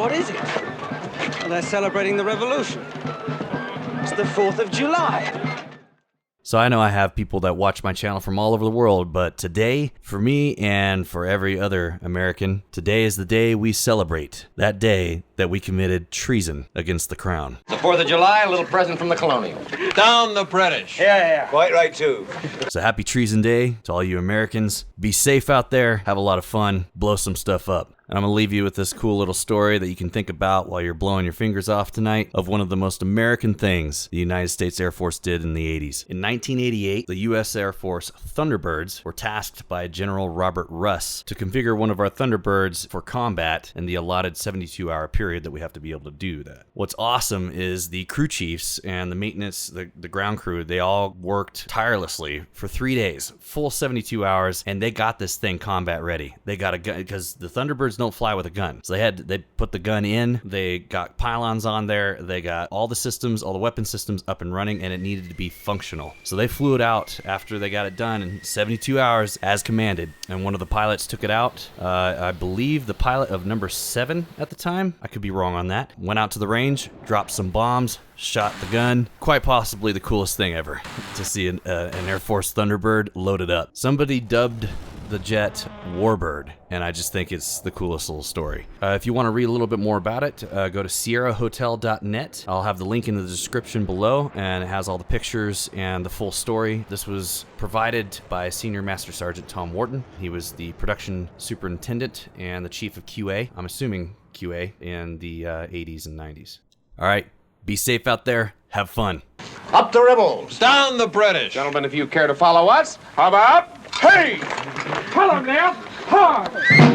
What is it? Well, they're celebrating the revolution. It's the 4th of July. So I know I have people that watch my channel from all over the world, but today, for me and for every other American, today is the day we celebrate. That day that we committed treason against the crown. The 4th of July, a little present from the colonial. Down the British. Yeah. Quite right, too. So happy Treason Day to all you Americans. Be safe out there, have a lot of fun, blow some stuff up. And I'm going to leave you with this cool little story that you can think about while you're blowing your fingers off tonight of one of the most American things the United States Air Force did in the 80s. In 1988, the U.S. Air Force Thunderbirds were tasked by General Robert Russ to configure one of our Thunderbirds for combat in the allotted 72-hour period that we have to be able to do that. What's awesome is the crew chiefs and the maintenance, the ground crew, they all worked tirelessly for 3 days, full 72 hours, and they got this thing combat ready. They got a gun, because the Thunderbirds don't fly with a gun. So they put the gun in, they got pylons on there, they got all the systems, all the weapon systems up and running, and it needed to be functional. So they flew it out after they got it done in 72 hours as commanded. And one of the pilots took it out. I believe the pilot of number 7 at the time, I could be wrong on that, went out to the range, dropped some bombs, shot the gun. Quite possibly the coolest thing ever to see an Air Force Thunderbird loaded up. Somebody dubbed the jet Warbird, and I just think it's the coolest little story. If you want to read a little bit more about it, go to sierrahotel.net. I'll have the link in the description below, and it has all the pictures and the full story. This was provided by Senior Master Sergeant Tom Wharton. He was the production superintendent and the chief of QA, I'm assuming QA, in the 80s and 90s. All right, be safe out there, have fun. Up the rebels. Down the British. Gentlemen, if you care to follow us, how about... Hey! Follow now. Hard.